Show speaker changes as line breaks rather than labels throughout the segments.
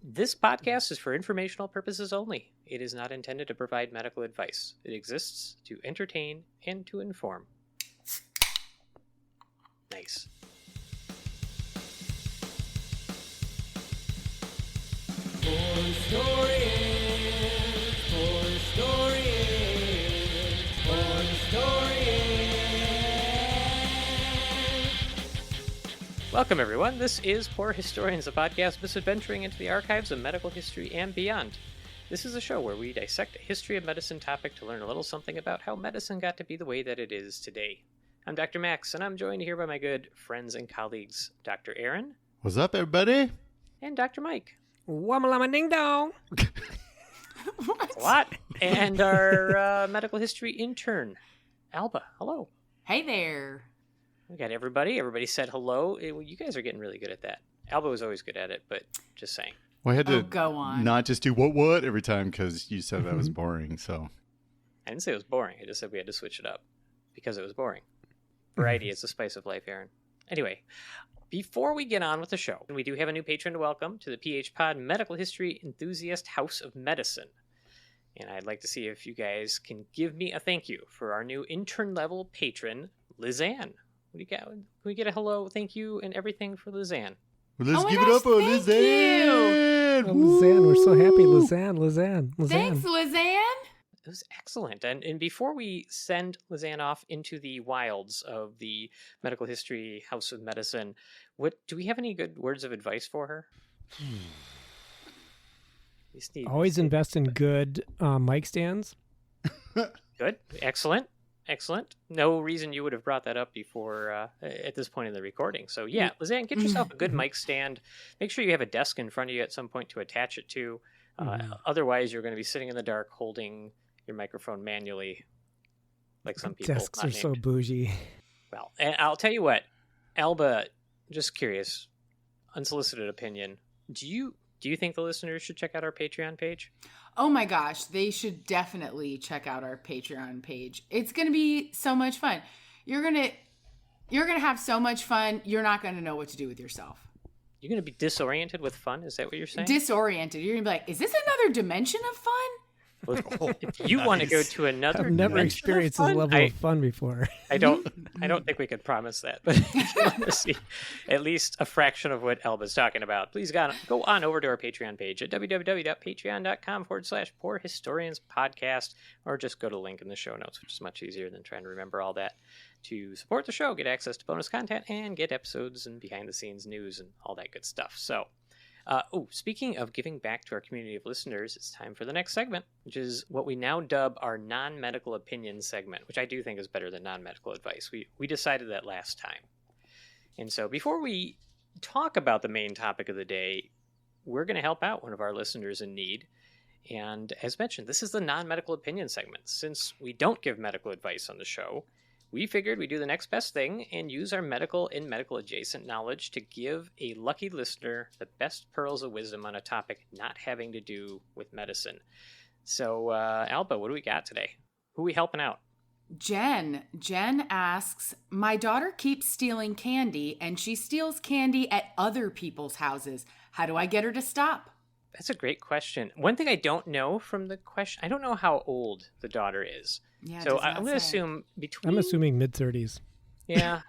This podcast is for informational purposes only. It is not intended to provide medical advice. It exists to entertain and to inform. Nice. Welcome, everyone. This is Poor Historians, a podcast misadventuring into the archives of medical history and beyond. This is a show where we dissect a history of medicine topic to learn a little something about how medicine got to be the way that it is today. I'm Dr. Max, and I'm joined here by my good friends and colleagues, Dr. Aaron.
What's up, everybody?
And Dr. Mike.
Wummalama ding dong.
That's a lot. And our medical history intern, Alba. Hello.
Hey there.
We got everybody. Everybody said hello. You guys are getting really good at that. Alba was always good at it, but just saying.
Well, I had to
go on.
Not just do what every time because you said that was boring. So
I didn't say it was boring. I just said we had to switch it up because it was boring. Variety is the spice of life, Aaron. Anyway, before we get on with the show, we do have a new patron to welcome to the PH Pod Medical History Enthusiast House of Medicine. And I'd like to see if you guys can give me a thank you for our new intern-level patron, Lizanne. What do you got? Can we get a hello, thank you, and everything for Lizanne?
Well, let's give it up for Lizanne.
Oh, Lizanne, we're so happy. Lizanne.
Thanks, Lizanne.
It was excellent. And before we send Lizanne off into the wilds of the Medical History House of Medicine, do we have any good words of advice for her?
Always invest in good mic stands.
Good. Excellent. No reason you would have brought that up before at this point in the recording. So yeah, Lizanne, get yourself a good mic stand. Make sure you have a desk in front of you at some point to attach it to. Otherwise, you're going to be sitting in the dark holding your microphone manually, like some people.
Desks are so bougie.
Well, and I'll tell you what, Alba, just curious, unsolicited opinion. Do you think the listeners should check out our Patreon page?
Oh my gosh, they should definitely check out our Patreon page. It's going to be so much fun. You're going to have so much fun, you're not going to know what to do with yourself.
You're going to be disoriented with fun? Is that what you're saying?
Disoriented. You're going to be like, is this another dimension of fun?
Well, if you want to go to another
I've never experienced this level of fun before.
I don't think we could promise that, but if you want to see at least a fraction of what Elba's talking about, please go on over to our Patreon page at www.patreon.com/Poor Historians Podcast, or just go to the link in the show notes, which is much easier than trying to remember all that, to support the show, get access to bonus content, and get episodes and behind the scenes news and all that good stuff. So speaking of giving back to our community of listeners, it's time for the next segment, which is what we now dub our non-medical opinion segment, which I do think is better than non-medical advice. We decided that last time. And so before we talk about the main topic of the day, we're going to help out one of our listeners in need. And as mentioned, this is the non-medical opinion segment. Since we don't give medical advice on the show, we figured we'd do the next best thing and use our medical and medical adjacent knowledge to give a lucky listener the best pearls of wisdom on a topic not having to do with medicine. So, Alba, what do we got today? Who are we helping out?
Jen asks, my daughter keeps stealing candy and she steals candy at other people's houses. How do I get her to stop?
That's a great question. One thing I don't know from the question, I don't know how old the daughter is.
Yeah,
so I'm going to assume
I'm assuming mid-30s.
Yeah.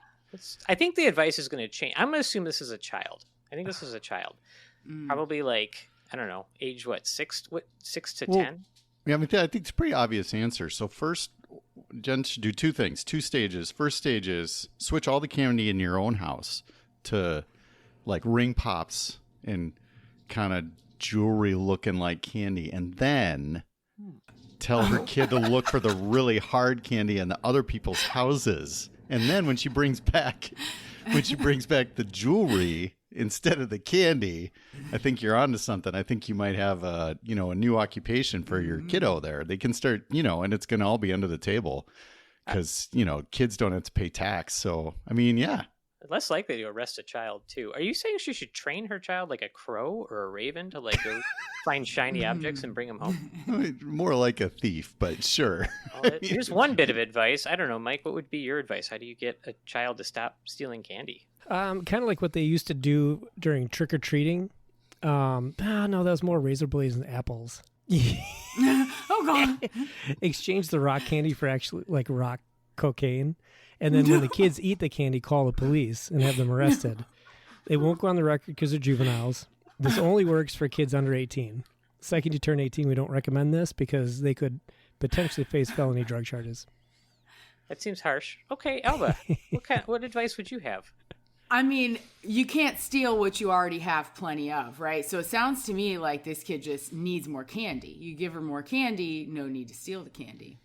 I think the advice is going to change. I'm going to assume this is a child. I think this is a child. Probably like, I don't know, age what, 6 to 10?
Yeah, I think it's a pretty obvious answer. So first, Jen should do two things, 2 stages. First stage is switch all the candy in your own house to like ring pops and kind of jewelry looking like candy. And then tell her kid to look for the really hard candy in the other people's houses. And then when she brings back the jewelry instead of the candy, I think you're onto something. I think you might have a new occupation for your kiddo there. They can start, and it's going to all be under the table because, kids don't have to pay tax. So, I mean, yeah.
Less likely to arrest a child, too. Are you saying she should train her child like a crow or a raven to like go find shiny objects and bring them home?
More like a thief, but sure.
Well, here's one bit of advice. I don't know, Mike, what would be your advice? How do you get a child to stop stealing candy?
Kind of like what they used to do during trick-or-treating. No, that was more razor blades and apples.
Oh God.
Exchange the rock candy for actually like rock cocaine. And then when the kids eat the candy, call the police and have them arrested. They won't go on the record because they're juveniles. This only works for kids under 18. The second you turn 18, we don't recommend this because they could potentially face felony drug charges.
That seems harsh. Okay, Alba, what advice would you have?
I mean, you can't steal what you already have plenty of, right? So it sounds to me like this kid just needs more candy. You give her more candy, no need to steal the candy.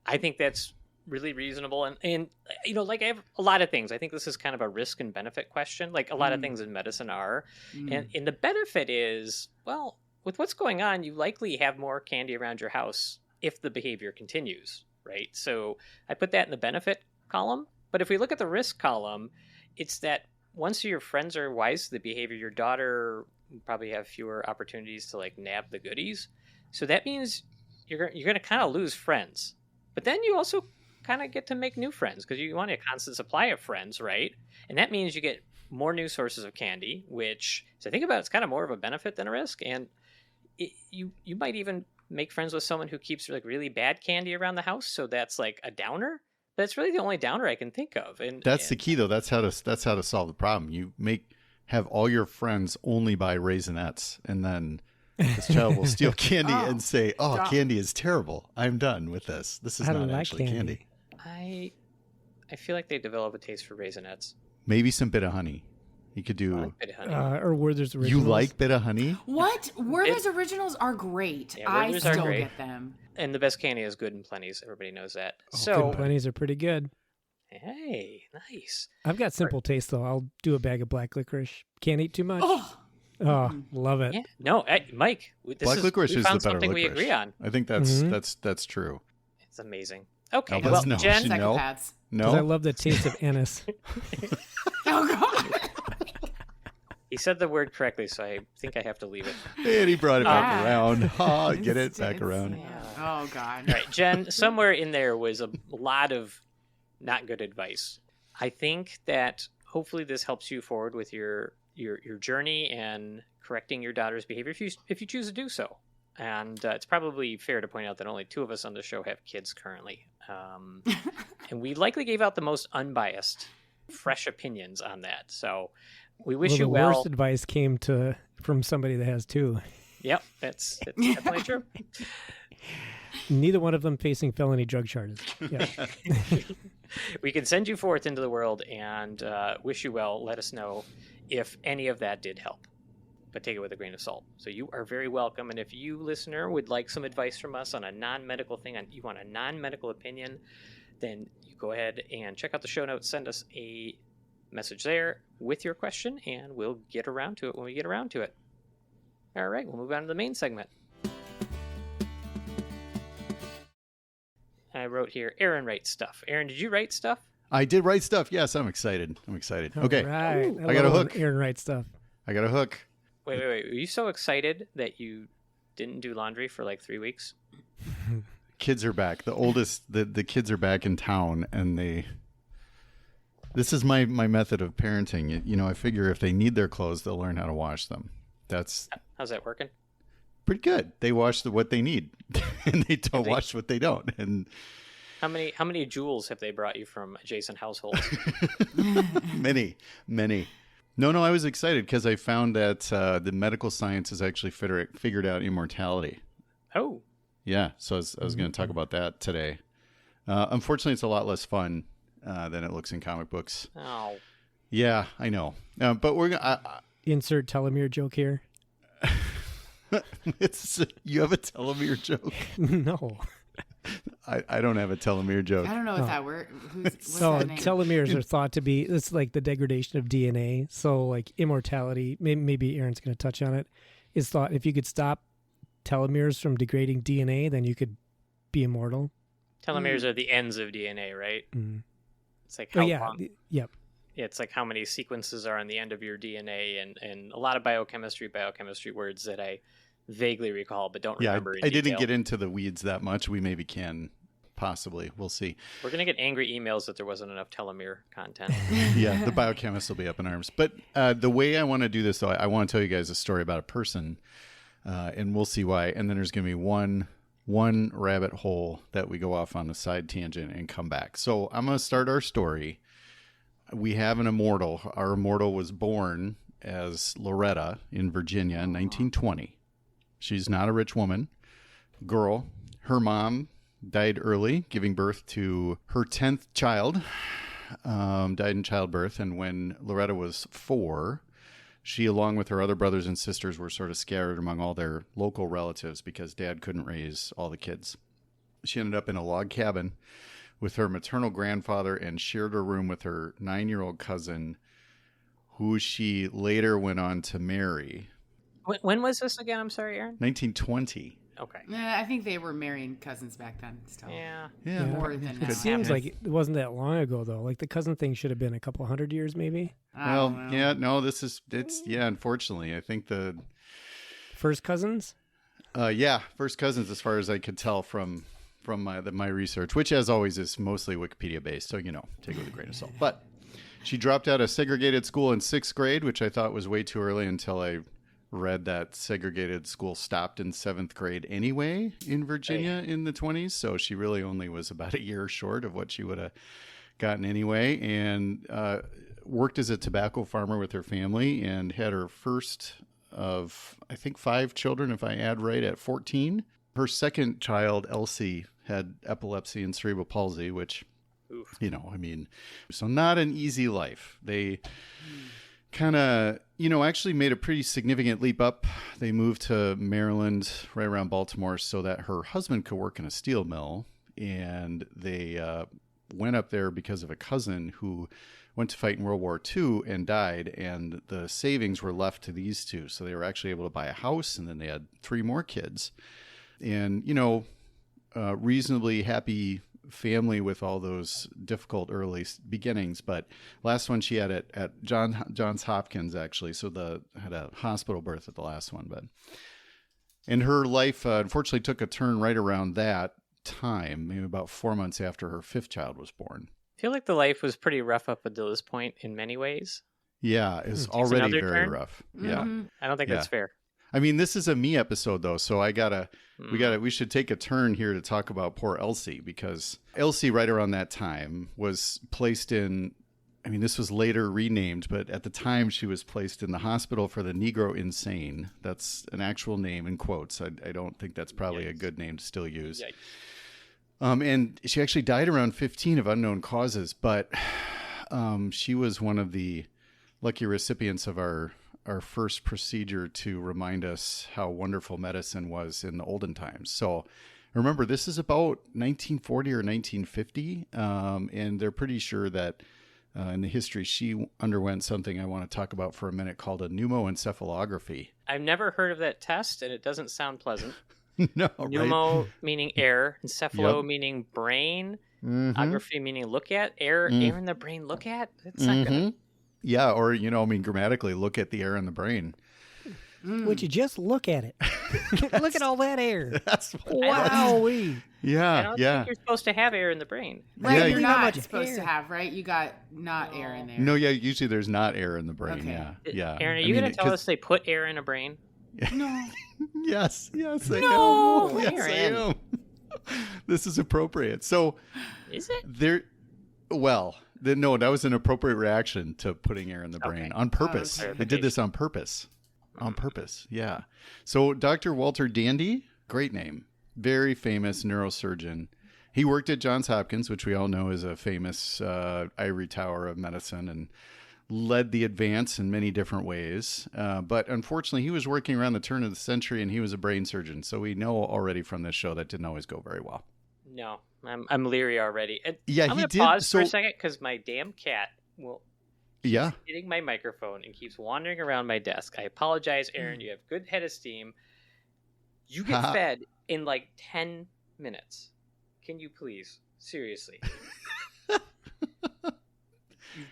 I think that's really reasonable. And like I have a lot of things. I think this is kind of a risk and benefit question, like a lot of things in medicine are. And the benefit is, well, with what's going on, you likely have more candy around your house if the behavior continues, right? So I put that in the benefit column. But if we look at the risk column, it's that once your friends are wise to the behavior, your daughter will probably have fewer opportunities to like nab the goodies. So that means you're going to kind of lose friends. But then you also kind of get to make new friends because you want a constant supply of friends, right? And that means you get more new sources of candy, which, so think about it, it's kind of more of a benefit than a risk. And you might even make friends with someone who keeps like really bad candy around the house. So that's like a downer. But it's really the only downer I can think of. And
that's the key, though. That's how to solve the problem. You have all your friends only buy Raisinets, and then this child will steal candy and say, "Oh, candy is terrible. I'm done with this. This is not actually candy."
I feel like they develop a taste for Raisinets.
Maybe some bit of honey. You could do.
Like bit of honey.
Or Werther's Originals.
You like bit of honey?
What? Werther's Originals are great.
Yeah,
I still get them.
And the best candy is Good and Plenty's. Everybody knows that.
Good and Plenty's are pretty good.
Hey, nice.
I've got simple taste, though. I'll do a bag of black licorice. Can't eat too much. Oh, love it.
Yeah. No, Mike,
black licorice is the better
something
licorice.
We agree on.
I think that's true.
It's amazing. Okay,
well, no.
Jen,
No.
Because I love the taste of anise.
Oh God.
He said the word correctly, so I think I have to leave it.
And he brought it back around. Get it back around.
Yeah. Oh God.
All right, Jen, somewhere in there was a lot of not good advice. I think that hopefully this helps you forward with your journey and correcting your daughter's behavior if you choose to do so. And it's probably fair to point out that only 2 of us on the show have kids currently. And we likely gave out the most unbiased, fresh opinions on that. So we wish you well.
The worst advice came from somebody that has 2.
Yep, that's definitely true.
Neither one of them facing felony drug charges. Yeah.
We can send you forth into the world and wish you well. Let us know if any of that did help. But take it with a grain of salt. So you are very welcome. And if you, listener, would like some advice from us on a non-medical thing, you want a non-medical opinion, then you go ahead and check out the show notes. Send us a message there with your question, and we'll get around to it when we get around to it. All right, we'll move on to the main segment. I wrote here, Aaron writes stuff. Aaron, did you write stuff?
I did write stuff. Yes, I'm excited. Okay.
Right.
I got a hook.
Aaron writes stuff.
I got a hook.
Wait. Were you so excited that you didn't do laundry for like 3 weeks?
Kids are back. The oldest, the kids are back in town, and this is my method of parenting. I figure if they need their clothes, they'll learn how to wash them.
How's that working?
Pretty good. They wash what they need, and they don't wash what they don't. And
how many jewels have they brought you from adjacent households?
Many. No, I was excited because I found that the medical science has actually figured out immortality.
Oh.
Yeah, so I was going to talk about that today. Unfortunately, it's a lot less fun than it looks in comic books.
Oh.
Yeah, I know. But we're going to...
Insert telomere joke here.
You have a telomere joke?
No.
I don't have a telomere joke.
I don't know what that word. What's
so
that name?
telomeres are thought to be, it's like the degradation of DNA. So like immortality, maybe Aaron's going to touch on it, is thought if you could stop telomeres from degrading DNA, then you could be immortal.
Telomeres are the ends of DNA, right?
Mm.
It's like how long.
Yep.
Yeah, it's like how many sequences are on the end of your DNA, and a lot of biochemistry words that I vaguely recall but don't remember in
I
detail.
didn't get into the weeds that much. We maybe can possibly. We'll see.
We're going to get angry emails that there wasn't enough telomere content.
Yeah, the biochemists will be up in arms. But the way I want to do this, though, I want to tell you guys a story about a person, and we'll see why. And then there's going to be one rabbit hole that we go off on a side tangent and come back. So I'm going to start our story. We have an immortal. Our immortal was born as Loretta in Virginia in 1920. She's not a rich woman. Girl. Her mom died early, giving birth to her 10th child. Died in childbirth. And when Loretta was 4, she, along with her other brothers and sisters, were sort of scattered among all their local relatives because Dad couldn't raise all the kids. She ended up in a log cabin with her maternal grandfather and shared a room with her 9-year-old cousin, who she later went on to marry.
When was this again? I'm sorry, Aaron.
1920.
Okay.
I think they were marrying cousins back then. Still.
Yeah.
More than now.
It seems like it wasn't that long ago, though. Like the cousin thing should have been a couple hundred years, maybe.
Well, yeah, no, unfortunately, I think the
first cousins.
First cousins, as far as I could tell from my research, which as always is mostly Wikipedia based, so take it with a grain of salt. But she dropped out of segregated school in 6th grade, which I thought was way too early until I read that segregated school stopped in 7th grade anyway in Virginia in the 20s. So she really only was about a year short of what she would have gotten anyway, and worked as a tobacco farmer with her family and had her first of, I think, 5 children, if I add right, at 14. Her second child, Elsie, had epilepsy and cerebral palsy, which, so not an easy life. They kind of, actually made a pretty significant leap up. They moved to Maryland, right around Baltimore, so that her husband could work in a steel mill. And they went up there because of a cousin who went to fight in World War II and died. And the savings were left to these two. So they were actually able to buy a house, and then they had 3 more kids. And, reasonably happy family with all those difficult early beginnings. But last one she had at Johns Hopkins, actually. So had a hospital birth at the last one. And her life, unfortunately, took a turn right around that time, maybe about 4 months after her 5th child was born.
I feel like the life was pretty rough up until this point in many ways.
Yeah, it's already very rough. Yeah.
Mm-hmm.
I don't think that's fair.
I mean, this is a me episode though, so we should take a turn here to talk about poor Elsie, because Elsie right around that time was placed in, this was later renamed, but at the time she was placed in the hospital for the Negro Insane. That's an actual name in quotes. I don't think that's probably a good name to still use. And she actually died around 15 of unknown causes, but she was one of the lucky recipients of our first procedure to remind us how wonderful medicine was in the olden times. So remember, this is about 1940 or 1950, and they're pretty sure that in the history she underwent something I want to talk about for a minute called a pneumoencephalography.
I've never heard of that test, and it doesn't sound pleasant.
No,
Pneumo
right?
meaning air, encephalo meaning brain, ography meaning look at, air in the brain look at. It's not good.
Yeah, or, grammatically, look at the air in the brain.
Would you just look at it? Look at all that air.
Wowee.
Yeah,
I don't think you're supposed to have air in the brain.
Right,
Yeah,
you're
not
not
much
supposed
air.
to have, right? You got not air in there.
No, yeah, usually there's not air in the brain.
Okay.
Yeah.
Aaron, are you going to tell us they put air in a brain?
No.
Yes, I am.
No,
Yes, I
Aaron.
am. This is appropriate. So,
Is it?
no, that was an appropriate reaction to putting air in the brain on purpose.
Okay.
They did this on purpose. On purpose, yeah. So Dr. Walter Dandy, great name, very famous neurosurgeon. He worked at Johns Hopkins, which we all know is a famous ivory tower of medicine, and led the advance in many different ways. But unfortunately, he was working around the turn of the century, and he was a brain surgeon. So we know already from this show that didn't always go very well.
No, I'm leery already. And
Yeah,
I'm
he
going to
did.
pause for a
So-
second because my damn cat
Yeah.
hitting my microphone and keeps wandering around my desk. I apologize, Aaron. You have good head of steam. You get fed in like 10 minutes. Can you please? Seriously.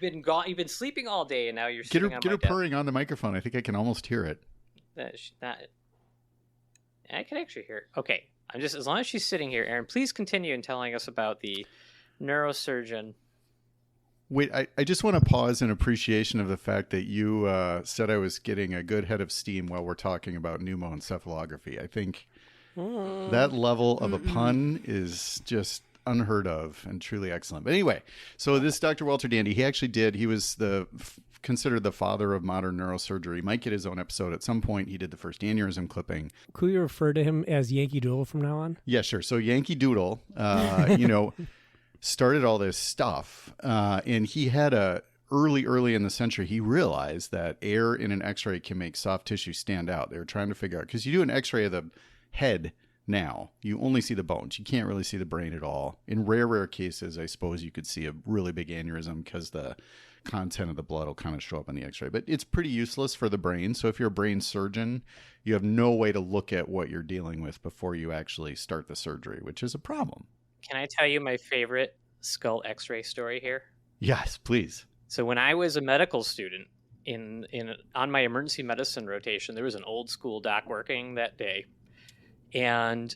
You've been sleeping all day, and now you're sitting on
Get
my
her
desk.
purring on the microphone. I think I can almost hear it.
I can actually hear it. Okay. I'm just, as long as she's sitting here, Aaron, please continue in telling us about the neurosurgeon.
Wait, I just want to pause in appreciation of the fact that you said I was getting a good head of steam while we're talking about pneumoencephalography. I think that level of a pun is just unheard of and truly excellent. But anyway, so this Dr. Walter Dandy, he was considered the father of modern neurosurgery. He might get his own episode at some point. He did the first aneurysm clipping.
Could we refer to him as Yankee Doodle from now on?
Yeah, sure. So Yankee Doodle, started all this stuff. And he had early in the century, he realized that air in an x-ray can make soft tissue stand out. They were trying to figure out, because you do an x-ray of the head now, you only see the bones. You can't really see the brain at all. In rare cases, I suppose you could see a really big aneurysm because the content of the blood will kind of show up on the x-ray. But it's pretty useless for the brain. So if you're a brain surgeon, you have no way to look at what you're dealing with before you actually start the surgery, which is a problem.
Can I tell you my favorite skull x-ray story here?
Yes, please.
So when I was a medical student on my emergency medicine rotation, there was an old school doc working that day. And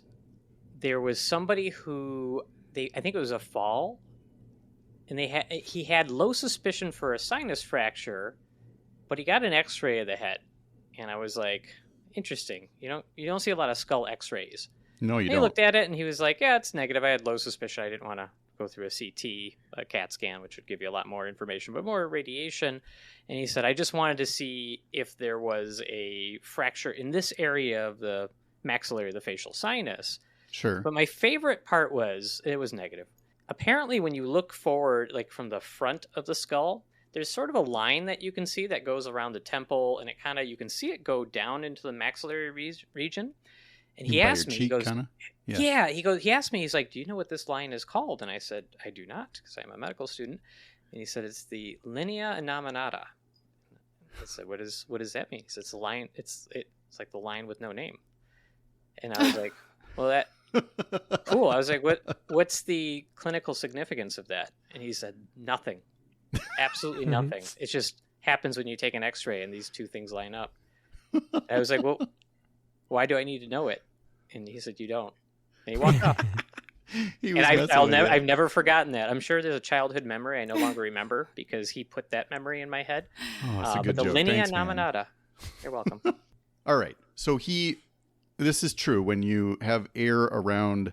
there was somebody who I think it was a fall, and he had low suspicion for a sinus fracture, but he got an x-ray of the head. And I was like, interesting. You don't see a lot of skull x-rays.
No, you
don't.
He
looked at it and he was like, yeah, it's negative. I had low suspicion. I didn't want to go through a CT, a CAT scan, which would give you a lot more information, but more radiation. And he said, I just wanted to see if there was a fracture in this area of the maxillary, the facial sinus.
Sure.
But my favorite part was, it was negative. Apparently, when you look forward, like from the front of the skull, there's sort of a line that you can see that goes around the temple, and you can see it go down into the maxillary region. And he asked me, he goes, he asked me, he's like, do you know what this line is called? And I said, I do not, because I'm a medical student. And he said, it's the linea innominata. I said, what does that mean? He said, it's the line, it's like the line with no name. And I was like, well, that cool. I was like, what's the clinical significance of that? And he said, nothing. Absolutely nothing. It just happens when you take an x-ray and these two things line up. And I was like, well, why do I need to know it? And he said, you don't. And he walked off. And I've never forgotten that. I'm sure there's a childhood memory I no longer remember because he put that memory in my head.
Oh, that's a good
but the
joke.
linea
Thanks,
nominata.
Man.
You're welcome.
All right. So this is true. When you have air around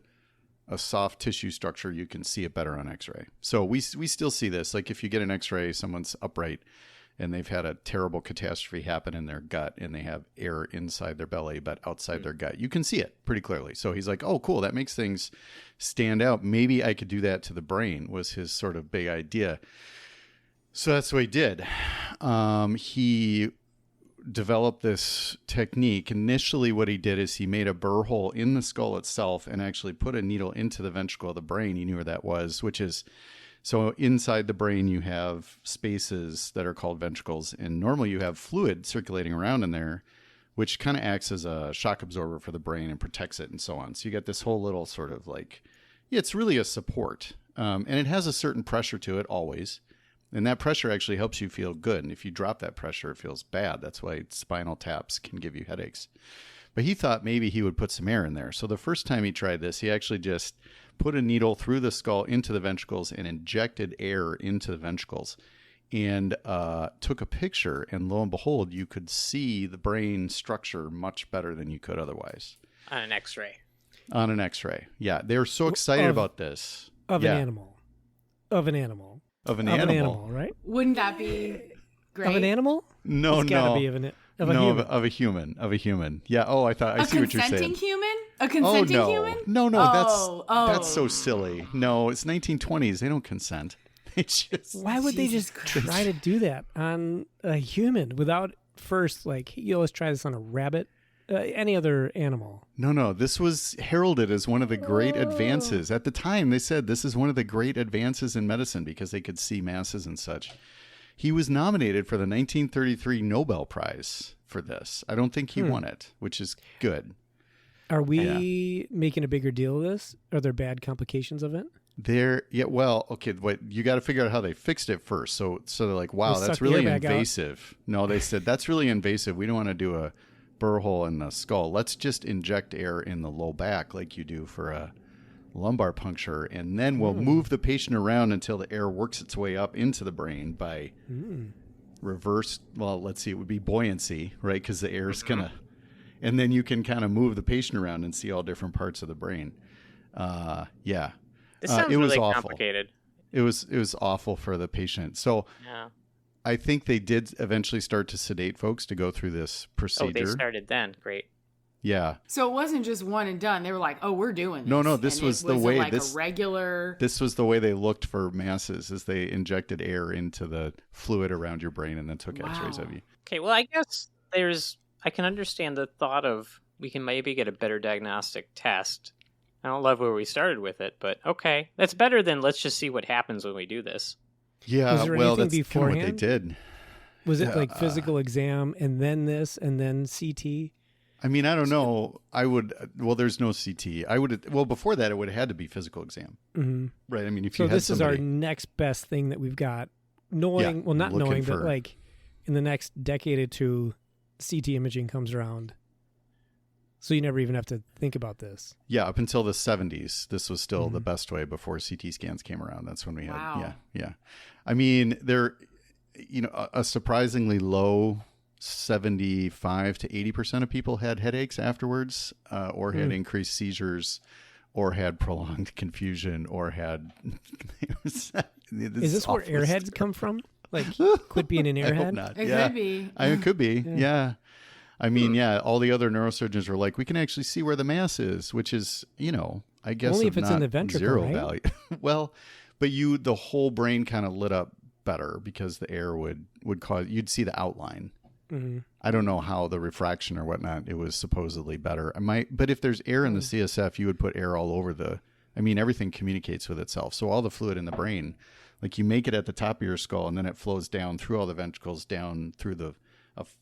a soft tissue structure, you can see it better on x-ray. So we still see this. Like if you get an x-ray, someone's upright and they've had a terrible catastrophe happen in their gut and they have air inside their belly but outside their gut, you can see it pretty clearly. So he's like, oh, cool, that makes things stand out. Maybe I could do that to the brain, was his sort of big idea. So that's what he did. He developed this technique. Initially, what he did is he made a burr hole in the skull itself and actually put a needle into the ventricle of the brain. You knew where that was, which is, so inside the brain, you have spaces that are called ventricles. And normally you have fluid circulating around in there, which kind of acts as a shock absorber for the brain and protects it and so on. So you get this whole little sort of like, it's really a support. And it has a certain pressure to it always. And that pressure actually helps you feel good. And if you drop that pressure, it feels bad. That's why spinal taps can give you headaches. But he thought maybe he would put some air in there. So the first time he tried this, he actually just put a needle through the skull into the ventricles and injected air into the ventricles and took a picture. And lo and behold, you could see the brain structure much better than you could otherwise.
On an x-ray.
On an x-ray. Yeah. They were so excited about this.
Of an animal, right?
Wouldn't that be great?
Of an animal?
No,
it's gotta be
of a human. Yeah. Oh, I see what you're saying.
A consenting human? A consenting human?
No. That's so silly. No, it's 1920s. They don't consent.
Why would they just try to do that on a human without first, like, let's try this on a rabbit? Any other animal?
No. This was heralded as one of the great advances. At the time, they said this is one of the great advances in medicine because they could see masses and such. He was nominated for the 1933 Nobel Prize for this. I don't think he won it, which is good.
Are we making a bigger deal of this? Are there bad complications of it?
Okay, you got to figure out how they fixed it first. So they're like, wow, that's really invasive. No, they said, that's really invasive. We don't want to do a burr hole in the skull. Let's just inject air in the low back like you do for a lumbar puncture, and then we'll move the patient around until the air works its way up into the brain by reverse, well, let's see, it would be buoyancy, right? Because the air is gonna, and then you can kind of move the patient around and see all different parts of the brain. Yeah.
This sounds
it was
really
awful.
complicated.
It was awful for the patient. So
Yeah.
I think they did eventually start to sedate folks to go through this procedure.
Oh, they started then. Great.
Yeah.
So it wasn't just one and done. They were like, "Oh, we're doing this."
No, this
And
was
it
the way
like
this
a regular.
This was the way they looked for masses, is they injected air into the fluid around your brain and then took X-rays of you.
Okay, well, I guess I can understand the thought of we can maybe get a better diagnostic test. I don't love where we started with it, but okay. That's better than let's just see what happens when we do this.
Yeah,
Was there
well,
anything
that's kind of what they
beforehand?
did.
Was it like physical exam and then this and then CT?
I mean, I don't know. There's no CT. Before that, it would have had to be physical exam.
Mm-hmm.
Right. I mean, if
So
you had
this is our
somebody,
next best thing that we've got. Knowing, well, not
looking
knowing, but
for-
like in the next decade or two, CT imaging comes around. So you never even have to think about this.
yeah, up until the 70s, this was still the best way before CT scans came around. That's when we had,
Wow.
yeah. I mean, a surprisingly low 75 to 80% of people had headaches afterwards, or had increased seizures, or had prolonged confusion, or had.
Is this where airheads come from? Like, quit being an
I hope
airhead?
not.
It
Yeah.
could be.
It could be. Yeah. I mean, all the other neurosurgeons were like, we can actually see where the mass is, which is, I guess
Only
of
if it's in
not
the ventricle,
zero
right?
value. Well, but the whole brain kind of lit up better because the air would cause, you'd see the outline.
Mm-hmm.
I don't know how the refraction or whatnot, it was supposedly better. But if there's air in the CSF, you would put air all over everything communicates with itself. So all the fluid in the brain, like you make it at the top of your skull and then it flows down through all the ventricles, down through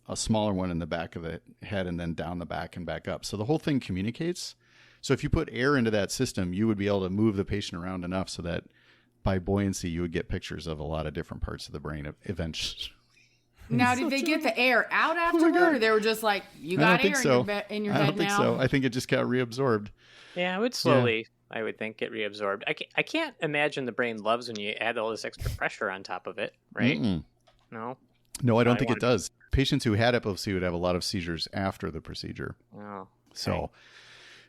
a smaller one in the back of the head and then down the back and back up. So the whole thing communicates. So if you put air into that system, you would be able to move the patient around enough so that by buoyancy, you would get pictures of a lot of different parts of the brain eventually.
Now, did they get the air out afterward, or they were just like, "You
I
got
don't think
air
so.
in your
I
head
don't think
now"?
so. I think it just got reabsorbed.
Yeah, it would slowly, I would think, get reabsorbed. I can't imagine the brain loves when you add all this extra pressure on top of it, right?
Mm-mm.
No?
No, I don't
I
think it
wanted-
does. Patients who had epilepsy would have a lot of seizures after the procedure.
Oh.
So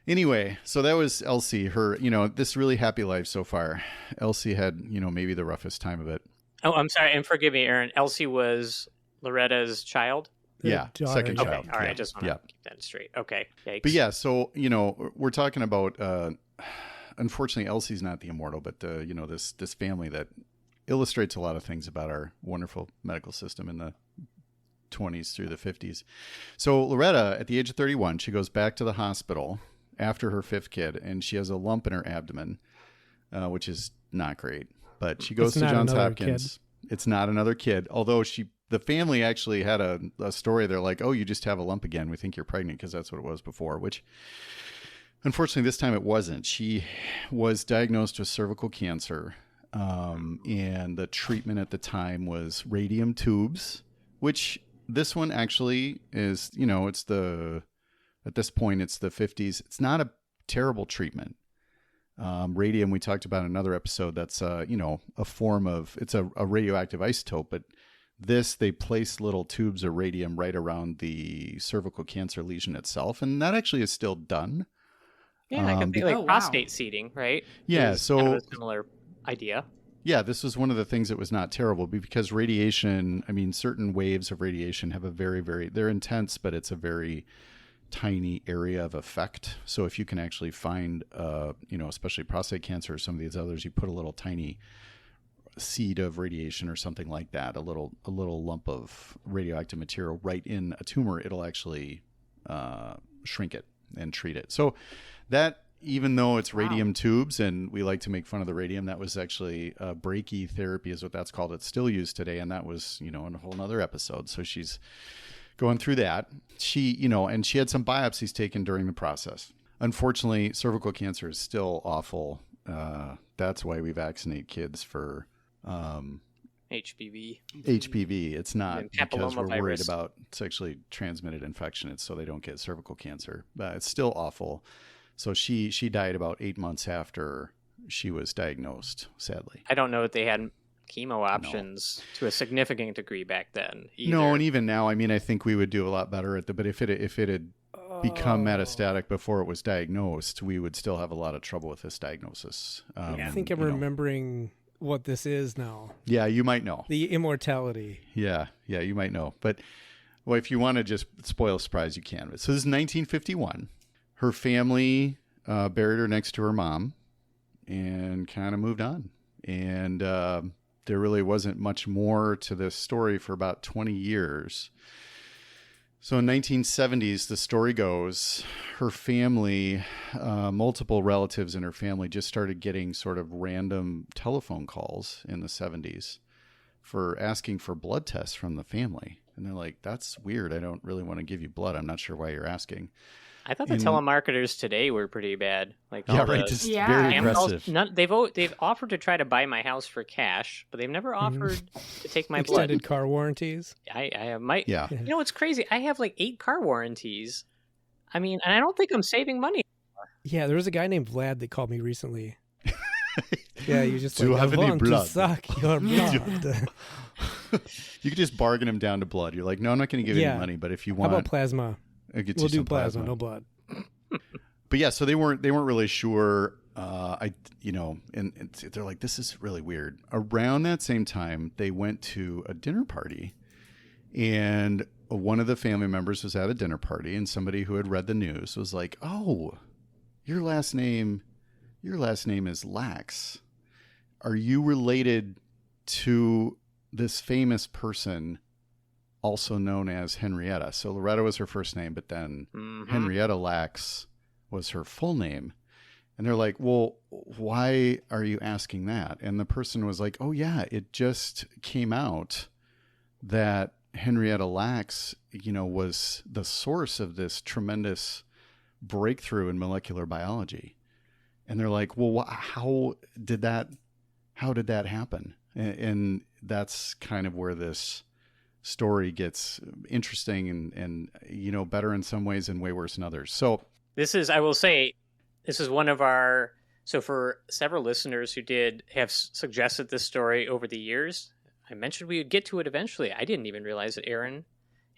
anyway, so that was Elsie. Her, this really happy life so far. Elsie had, maybe the roughest time of it.
Oh, I'm sorry, and forgive me, Aaron. Elsie was Loretta's child?
Their
Yeah,
daughter,
second
yeah.
Okay,
child.
all right,
Yeah.
I just want to keep that straight. Okay, yikes.
But yeah, so, we're talking about, unfortunately, Elsie's not the immortal, but, this family that illustrates a lot of things about our wonderful medical system in the 20s through the 50s. So Loretta, at the age of 31, she goes back to the hospital after her fifth kid, and she has a lump in her abdomen, which is not great. But she goes
It's
to
not
Johns
another
Hopkins. It's not another kid, although the family actually had a story. They're like, oh, you just have a lump again. We think you're pregnant, because that's what it was before, which unfortunately this time it wasn't. She was diagnosed with cervical cancer, and the treatment at the time was radium tubes, which this one actually is, at this point it's the 50s. It's not a terrible treatment. Radium, we talked about in another episode, that's, a form of, it's a radioactive isotope, but they place little tubes of radium right around the cervical cancer lesion itself. And that actually is still done.
Yeah, I can think like
Oh, wow.
prostate seeding, right?
Yeah,
Is
so-
kind of a similar idea.
Yeah, this was one of the things that was not terrible, because radiation, I mean, certain waves of radiation have a very, very, they're intense, but it's a very tiny area of effect. So if you can actually find, especially prostate cancer or some of these others, you put a little tiny seed of radiation or something like that, a little lump of radioactive material right in a tumor, it'll actually shrink it and treat it. So that, even though it's radium tubes, and we like to make fun of the radium, that was actually brachytherapy is what that's called. It's still used today, and that was, in a whole nother episode. So she's going through that. She, and she had some biopsies taken during the process. Unfortunately, cervical cancer is still awful. That's why we vaccinate kids for
HPV.
HPV. It's not
And
because we're worried
papillomavirus.
about sexually transmitted infection. It's so they don't get cervical cancer. But it's still awful. So she died about 8 months after she was diagnosed, sadly.
I don't know that they had chemo options to a significant degree back then either.
No, and even now, I mean, I think we would do a lot better at but if it had become metastatic before it was diagnosed, we would still have a lot of trouble with this diagnosis.
I think I'm remembering what this is now.
Yeah, you might know.
The immortality.
Yeah, you might know. But well, if you want to just spoil a surprise, you can. So this is 1951. Her family buried her next to her mom and kind of moved on. And there really wasn't much more to this story for about 20 years. So in 1970s, the story goes, her family, multiple relatives in her family just started getting sort of random telephone calls in the 70s for asking for blood tests from the family. And they're like, that's weird. I don't really want to give you blood. I'm not sure why you're asking.
I thought the telemarketers today were pretty bad. Like
yeah, right. Just very aggressive.
They've offered to try to buy my house for cash, but they've never offered to take my blood.
Extended car warranties.
I have my.
Yeah.
You know what's crazy? I have like 8 car warranties. I mean, and I don't think I'm saving money.
Yeah, there was a guy named Vlad that called me recently. Yeah, you just
Do you have any blood?
To suck your blood.
You could just bargain him down to blood. You're like, no, I'm not going to give you any money, but if you want,
how about plasma?
We'll
do plasma, no blood.
But yeah, so they weren't really sure. And they're like, this is really weird. Around that same time, they went to a dinner party, and one of the family members was at a dinner party, and somebody who had read the news was like, "Oh, your last name is Lacks. Are you related to this famous person, also known as Henrietta?" So Loretta was her first name, but then Henrietta Lacks was her full name. And they're like, well, why are you asking that? And the person was like, oh yeah, it just came out that Henrietta Lacks, was the source of this tremendous breakthrough in molecular biology. And they're like, well, how did that happen? And that's kind of where this story gets interesting and better in some ways and way worse in others. So
I will say, this is one of our, so for several listeners who have suggested this story over the years, I mentioned we would get to it eventually. I didn't even realize that Aaron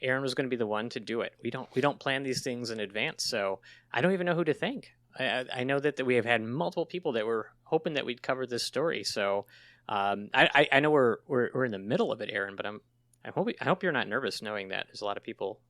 was going to be the one to do it. We don't plan these things in advance, so I don't even know who to thank. I know that we have had multiple people that were hoping that we'd cover this story. So I know we're in the middle of it, Aaron, but I hope you're not nervous knowing that there's a lot of people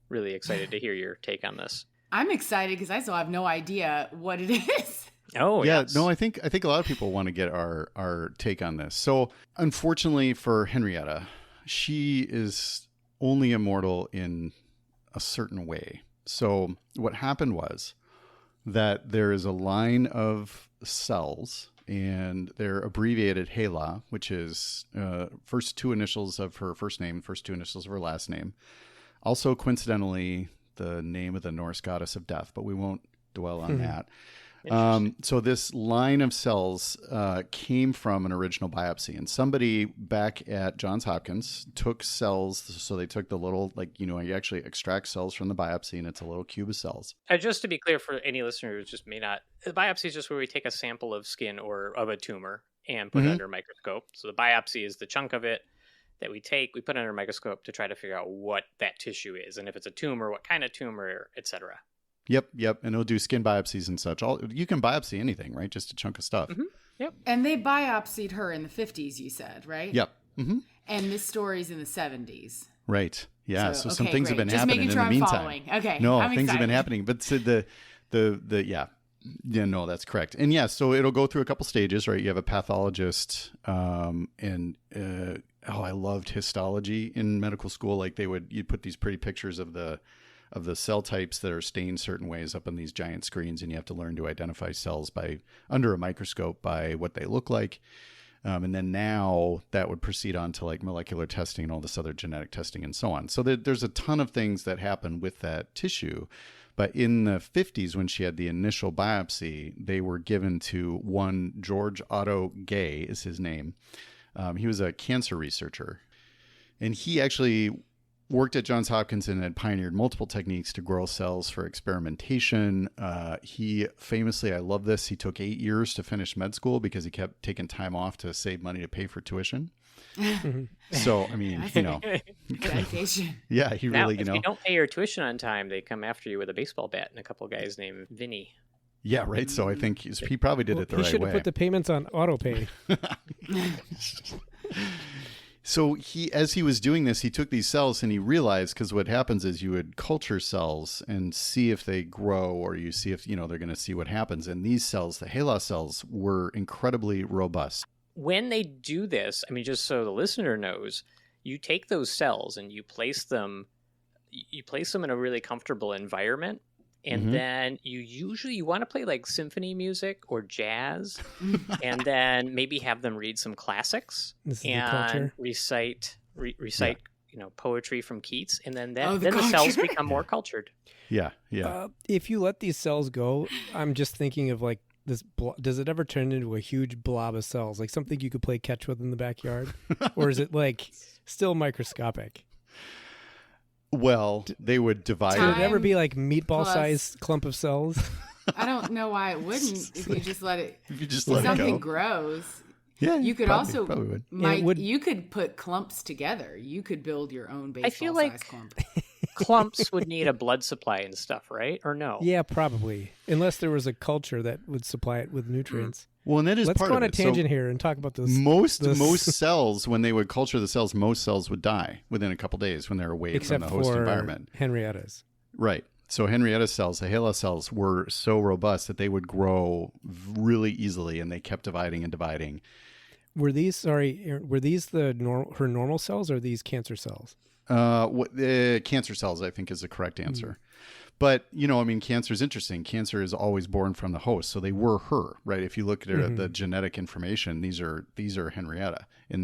really excited to hear your take on this.
I'm excited because I still have no idea what it is.
Oh,
yeah.
Yes.
No, I think a lot of people want to get our take on this. So unfortunately for Henrietta, she is only immortal in a certain way. So what happened was that there is a line of cells, and they're abbreviated HeLa, which is first 2 initials of her first name, first 2 initials of her last name. Also, coincidentally, the name of the Norse goddess of death, but we won't dwell on that. So this line of cells came from an original biopsy, and somebody back at Johns Hopkins took cells. So they took the little, you actually extract cells from the biopsy, and it's a little cube of cells.
Just to be clear for any listener who just may not, the biopsy is just where we take a sample of skin or of a tumor and put it under a microscope. So the biopsy is the chunk of it that we put under a microscope to try to figure out what that tissue is, and if it's a tumor, what kind of tumor, etc.
Yep. And it'll do skin biopsies and such. You can biopsy anything, right? Just a chunk of stuff.
Yep.
And they biopsied her in the 50s, you said, right?
Yep.
And this story's in the 70s.
Right. Yeah. So some
okay,
things have
great.
been
Just
happening
making
in
sure
the
I'm
meantime.
following. Okay.
No,
I'm
things have been
excited.
happening, but so no, that's correct. And yeah, so it'll go through a couple stages, right? You have a pathologist, I loved histology in medical school. Like you'd put these pretty pictures of the cell types that are stained certain ways up on these giant screens, and you have to learn to identify cells under a microscope by what they look like. And then now that would proceed on to like molecular testing and all this other genetic testing and so on. So there's a ton of things that happen with that tissue. But in the 50s, when she had the initial biopsy, they were given to one George Otto Gay is his name. He was a cancer researcher, and he actually worked at Johns Hopkins and had pioneered multiple techniques to grow cells for experimentation. He famously, I love this, he took 8 years to finish med school because he kept taking time off to save money to pay for tuition. So, I mean,
dedication.
Yeah, he
Now,
really,
if you don't pay your tuition on time, they come after you with a baseball bat and a couple guys named Vinny.
Yeah, right. So I think he probably did it the right way.
He should have put the payments on auto pay.
So as he was doing this, he took these cells and he realized, because what happens is you would culture cells and see if they grow, or you see if, they're going to see what happens. And these cells, the HeLa cells, were incredibly robust.
When they do this, I mean, just so the listener knows, you take those cells and you place them in a really comfortable environment. And then you want to play like symphony music or jazz, and then maybe have them read some classics and recite poetry from Keats, and then the cells become more cultured.
Yeah.
If you let these cells go, I'm just thinking of like this. Does it ever turn into a huge blob of cells, like something you could play catch with in the backyard, or is it like still microscopic?
Well, they would divide.
Would it ever be like meatball-sized clump of cells?
I don't know why it wouldn't if you just let it.
If you just let
something
it go.
grows.
Yeah,
you could
probably
also,
would.
Mike, you could put clumps together. You could build your own baseball
I feel like
clump.
Clumps would need a blood supply and stuff, right? Or no?
Yeah, probably. Unless there was a culture that would supply it with nutrients.
Well, and that is
Let's
part
go
of
on a
it.
tangent here and talk about this.
Most cells, when they would culture the cells, most cells would die within a couple days when they're away from the host environment.
Henrietta's.
Right. So Henrietta's cells, the HeLa cells, were so robust that they would grow really easily, and they kept dividing and dividing.
Were these her normal cells, or these cancer cells?
The cancer cells, I think, is the correct answer. But, cancer is interesting. Cancer is always born from the host. So they were her, right? If you look at the genetic information, these are Henrietta in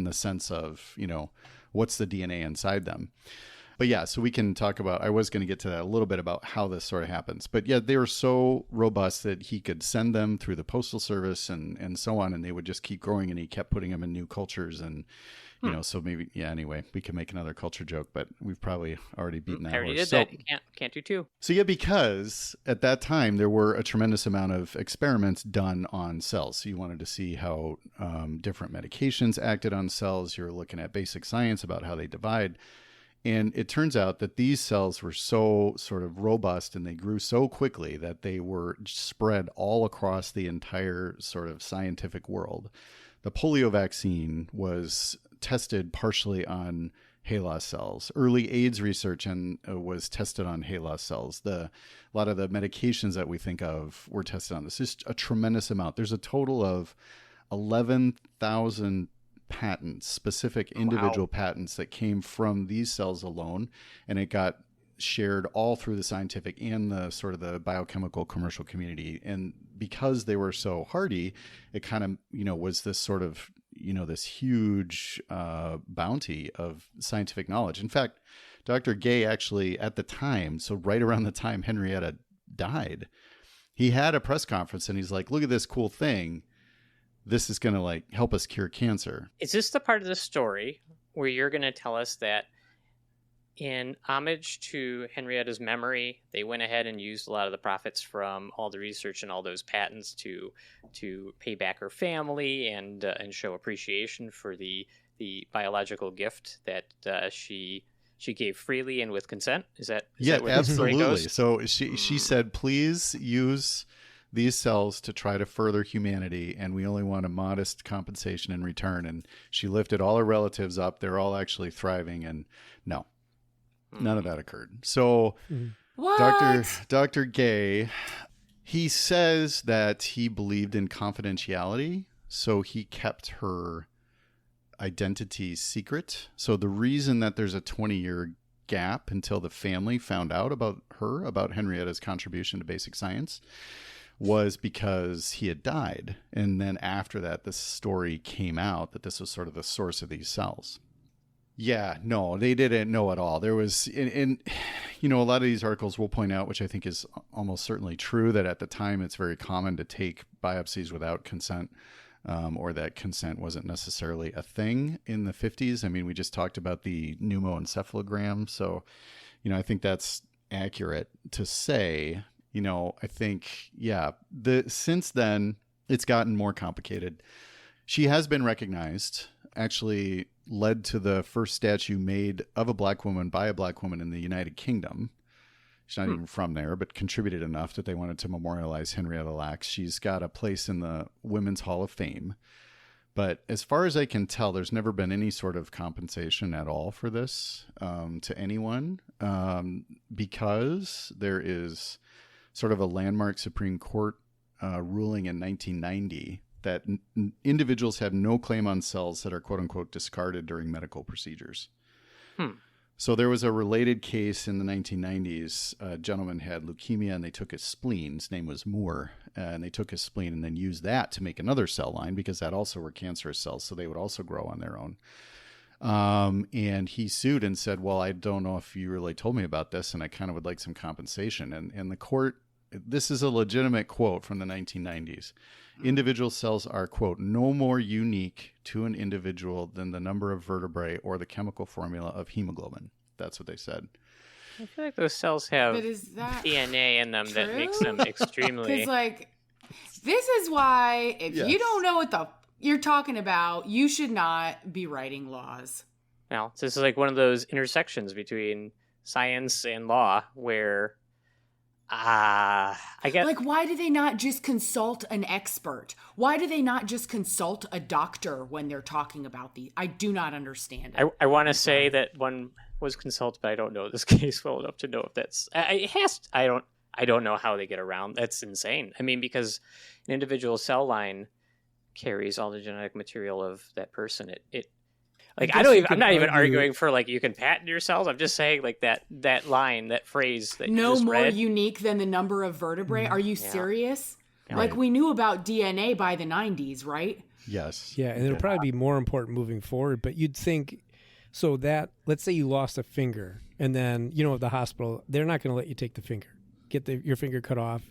the sense of, what's the DNA inside them. But yeah, so we can talk about, I was going to get to that a little bit about how this sort of happens. But yeah, they were so robust that he could send them through the postal service and so on, and they would just keep growing, and he kept putting them in new cultures. And, so maybe, anyway, we can make another culture joke, but we've probably already beaten that horse.
I already did that. You can't do two.
So yeah, because at that time there were a tremendous amount of experiments done on cells. So you wanted to see how different medications acted on cells. You're looking at basic science about how they divide. And it turns out that these cells were so sort of robust, and they grew so quickly that they were spread all across the entire sort of scientific world. The polio vaccine was tested partially on HeLa cells. Early AIDS research was tested on HeLa cells. A lot of the medications that we think of were tested on this. Just a tremendous amount. There's a total of 11,000 patents, specific individual patents that came from these cells alone, and it got shared all through the scientific and the sort of the biochemical commercial community. And because they were so hardy, it kind of was this sort of this huge bounty of scientific knowledge. In fact, Dr. Gay actually, at the time, so right around the time Henrietta died, he had a press conference and he's like, look at this cool thing. This is going to help us cure cancer.
Is this the part of the story where you're going to tell us that in homage to Henrietta's memory, they went ahead and used a lot of the profits from all the research and all those patents to pay back her family and show appreciation for the biological gift that she gave freely and with consent? Is that where
absolutely.
The story goes?
So she said, please use these cells to try to further humanity, and we only want a modest compensation in return. And she lifted all her relatives up. They're all actually thriving, and no. None of that occurred. So Dr. Gay, he says that he believed in confidentiality, so he kept her identity secret. So the reason that there's a 20-year gap until the family found out about Henrietta's contribution to basic science, was because he had died. And then after that, this story came out that this was sort of the source of these cells. Yeah, no, they didn't know at all. There was, a lot of these articles will point out, which I think is almost certainly true, that at the time it's very common to take biopsies without consent. or that consent wasn't necessarily a thing in the 50s. I mean, we just talked about the pneumoencephalogram. So, I think that's accurate to say. I think, since then, it's gotten more complicated. She has been recognized, actually led to the first statue made of a black woman by a black woman in the United Kingdom. She's not even from there, but contributed enough that they wanted to memorialize Henrietta Lacks. She's got a place in the Women's Hall of Fame. But as far as I can tell, there's never been any sort of compensation at all for this to anyone, because there is sort of a landmark Supreme Court ruling in 1990 that individuals have no claim on cells that are quote unquote discarded during medical procedures. So there was a related case in the 1990s. A gentleman had leukemia and they took his spleen. His name was Moore. And they took his spleen and then used that to make another cell line because that also were cancerous cells. So they would also grow on their own. And he sued and said, well, I don't know if you really told me about this and I kind of would like some compensation. And the court, this is a legitimate quote from the 1990s. Individual cells are, quote, no more unique to an individual than the number of vertebrae or the chemical formula of hemoglobin. That's what they said.
I feel like those cells have
But is that
DNA in them that
true?
makes them extremely.
Because, this is why if you don't know what you're talking about, you should not be writing laws.
Now, this is like one of those intersections between science and law where I get
why do they not just consult an expert? Why do they not just consult a doctor when they're talking about these? I do not understand it.
I want to say that one was consulted, but I don't know this case well enough to know if that's it has. I don't know how they get around. That's insane. I mean, because an individual cell line carries all the genetic material of that person. I'm not even arguing for you can patent your cells. I'm just saying that line, that phrase that
no
you just
more
read.
unique than the number of vertebrae. Are you serious?
Yeah.
We knew about DNA by the 90s, right?
Yes.
Yeah, and it'll probably be more important moving forward. But you'd think, so that, let's say you lost a finger, and then, at the hospital, they're not going to let you take the finger. Get your finger cut off.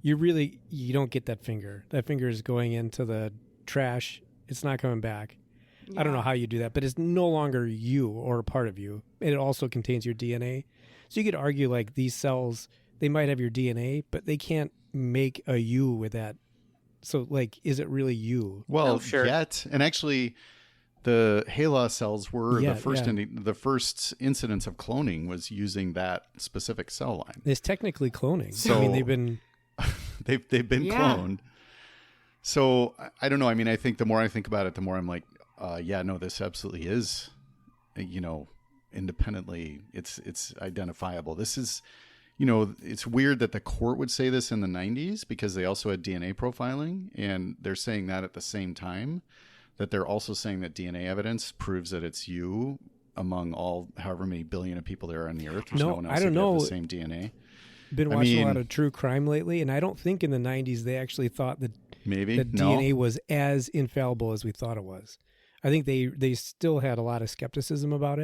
You don't get that finger. That finger is going into the trash. It's not coming back. I don't know how you do that, but it's no longer you or a part of you. And it also contains your DNA. So you could argue these cells, they might have your DNA, but they can't make a you with that. So is it really you?
Well,
sure.
Yet, and actually the HeLa cells were the first incidence of cloning was using that specific cell line.
It's technically cloning.
So
they've been
they've been cloned. So I don't know. I mean, I think the more I think about it, the more I'm like, this absolutely is, independently, it's identifiable. This is, it's weird that the court would say this in the 90s because they also had DNA profiling, and they're saying that at the same time that they're also saying that DNA evidence proves that it's you among all however many billion of people there are on the earth. There's no one else
I don't
who
know.
have the same DNA.
Been watching a lot of true crime lately, and I don't think in the 90s they actually thought that DNA was as infallible as we thought it was. I think they still had a lot of skepticism about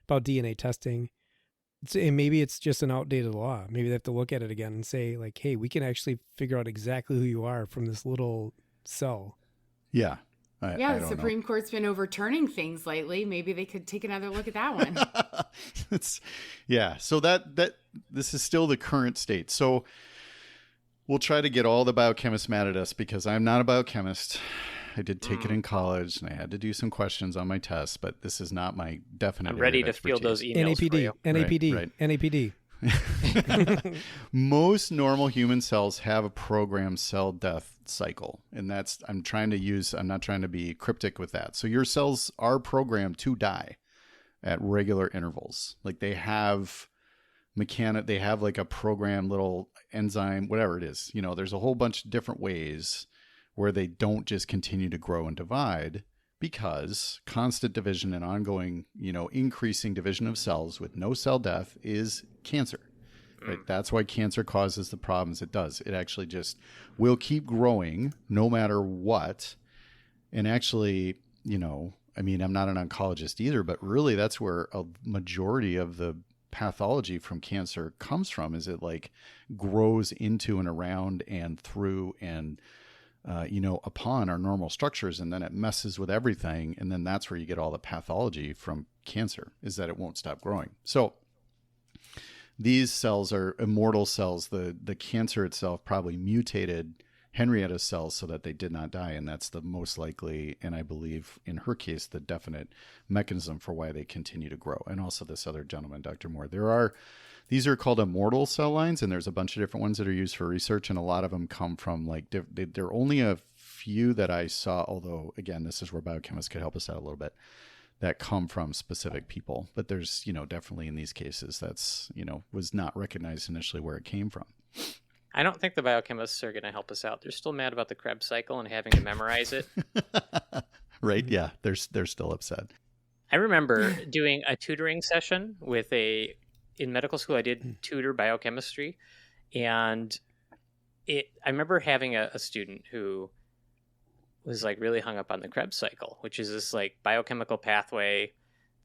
DNA testing. And maybe it's just an outdated law. Maybe they have to look at it again and say, hey, we can actually figure out exactly who you are from this little cell.
Yeah.
The Supreme Court's been overturning things lately. Maybe they could take another look at that one.
So that this is still the current state. So we'll try to get all the biochemists mad at us because I'm not a biochemist. I did take it in college, and I had to do some questions on my tests, but this is not my definite.
I'm ready to field those emails for you.
NAPD.
Most normal human cells have a programmed cell death cycle, and I'm not trying to be cryptic with that. So your cells are programmed to die at regular intervals. They have they have a programmed little enzyme, whatever it is. There's a whole bunch of different ways where they don't just continue to grow and divide, because constant division and ongoing, increasing division of cells with no cell death is cancer. Right? That's why cancer causes the problems it does. It actually just will keep growing no matter what. And actually, I'm not an oncologist either, but really that's where a majority of the pathology from cancer comes from, is it grows into and around and through and upon our normal structures, and then it messes with everything. And then that's where you get all the pathology from cancer, is that it won't stop growing. So these cells are immortal cells. The cancer itself probably mutated Henrietta's cells so that they did not die. And that's the most likely, and I believe in her case, the definite mechanism for why they continue to grow. And also this other gentleman, Dr. Moore. These are called immortal cell lines, and there's a bunch of different ones that are used for research, and a lot of them come from there are only a few that I saw, although again, this is where biochemists could help us out a little bit, that come from specific people. But there's, definitely in these cases that's, was not recognized initially where it came from.
I don't think the biochemists are going to help us out. They're still mad about the Krebs cycle and having to memorize it.
Right? Yeah, they're still upset.
I remember doing a tutoring session in medical school. I did tutor biochemistry, and I remember having a student who was like really hung up on the Krebs cycle, which is this like biochemical pathway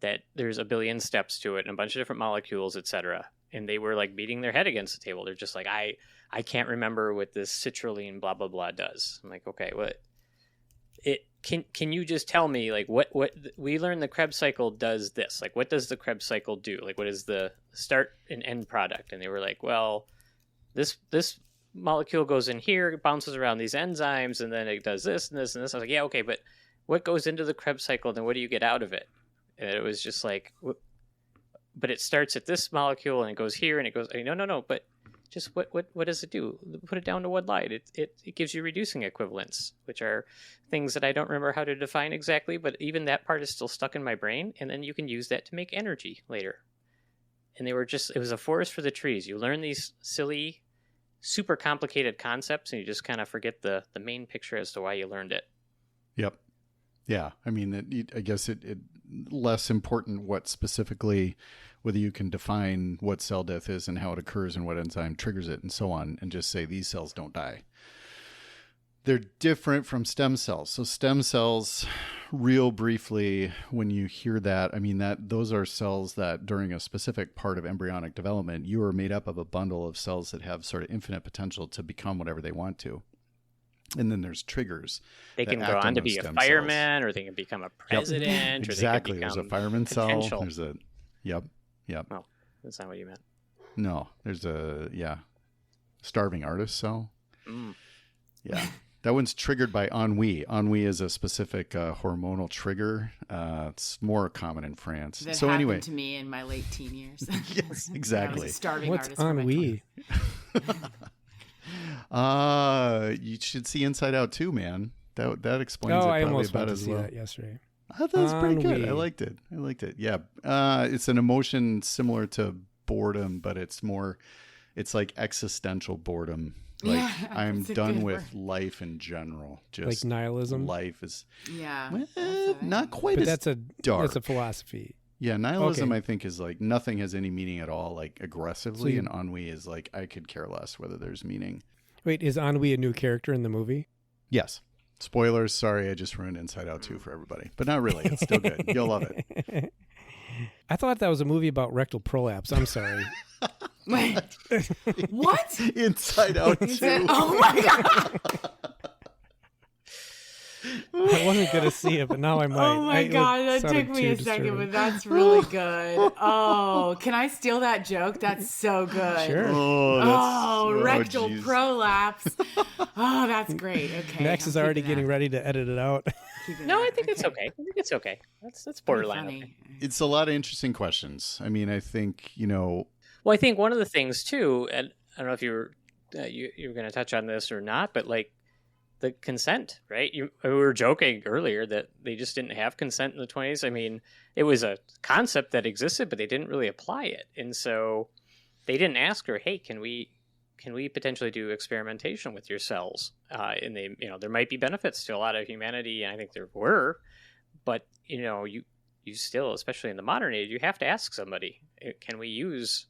that there's a billion steps to it and a bunch of different molecules, etc. And they were like beating their head against the table. They're just like, I can't remember what this citrulline blah blah blah does. I'm like, okay, can you just tell me like what we learned the Krebs cycle does this? Like, what does the Krebs cycle do? Like, what is the start and end product? And they were like, well, this molecule goes in here, it bounces around these enzymes, and then it does this and this and this. I was like, yeah, okay, but what goes into the Krebs cycle, then what do you get out of it? And it was just like, but it starts at this molecule and it goes here and it goes, no, but just what does it do? Put it down to one line. It gives you reducing equivalents, which are things that I don't remember how to define exactly, but even that part is still stuck in my brain, and then you can use that to make energy later. And it was a forest for the trees. You learn these silly, super complicated concepts, and you just kind of forget the main picture as to why you learned it.
Yep. Yeah. I mean, I guess it less important what specifically, whether you can define what cell death is and how it occurs and what enzyme triggers it and so on, and just say these cells don't die. They're different from stem cells. So stem cells, real briefly, when you hear that, I mean, those are cells that during a specific part of embryonic development, you are made up of a bundle of cells that have sort of infinite potential to become whatever they want to. And then there's triggers.
They can go on to be a fireman, or they can become a president.
Yep. Exactly.
Or they can become
there's a fireman
potential.
cell. There's a, yep.
Oh, that's not what you meant.
No, there's starving artist cell. Yeah. That one's triggered by ennui. Ennui is a specific hormonal trigger. It's more common in France.
That happened to me in my late teen years.
Yes, exactly.
I was a starving
What's
artist.
ennui?
You should see Inside Out too, man. That explains it
I
probably
almost
about
went to
as
see
well.
that yesterday.
I thought it was pretty good.
Ennui.
I liked it. Yeah. It's an emotion similar to boredom, but it's like existential boredom. Like,
Yeah,
I'm
that's a
done
good
with
word.
life in general. Just
Like nihilism.
life is
Yeah.
not quite
But
as dark.
that's a philosophy.
Yeah, nihilism
Okay.
I think is like nothing has any meaning at all, like aggressively, and ennui is like I could care less whether there's meaning.
Wait, is ennui a new character in the movie?
Yes. Spoilers, sorry, I just ruined Inside Out 2 for everybody. But not really. It's still good. You'll love it.
I thought that was a movie about rectal prolapse. I'm sorry.
Wait. What?
Inside Out 2.
You said, oh my God.
I wasn't going to see it, but now I might.
Oh my God, that
sounded
took me
too
a second,
disturbing.
but that's really good. Oh, can I steal that joke? That's so good.
Sure.
Oh, rectal
geez.
prolapse. Oh, that's great. Okay.
Max is
I'm
already
keeping
getting
that.
ready to edit it out.
Keeping
No,
that.
I think it's okay. I think it's okay. That's
Pretty
borderline.
funny.
Okay.
It's a lot of interesting questions. I mean, I think,
Well, I think one of the things too, and I don't know if you were going to touch on this or not, but like the consent, right? We were joking earlier that they just didn't have consent in the 20s. I mean, it was a concept that existed, but they didn't really apply it, and so they didn't ask her, "Hey, can we potentially do experimentation with your cells?" And they, there might be benefits to a lot of humanity, and I think there were, but you still, especially in the modern age, you have to ask somebody, "Can we use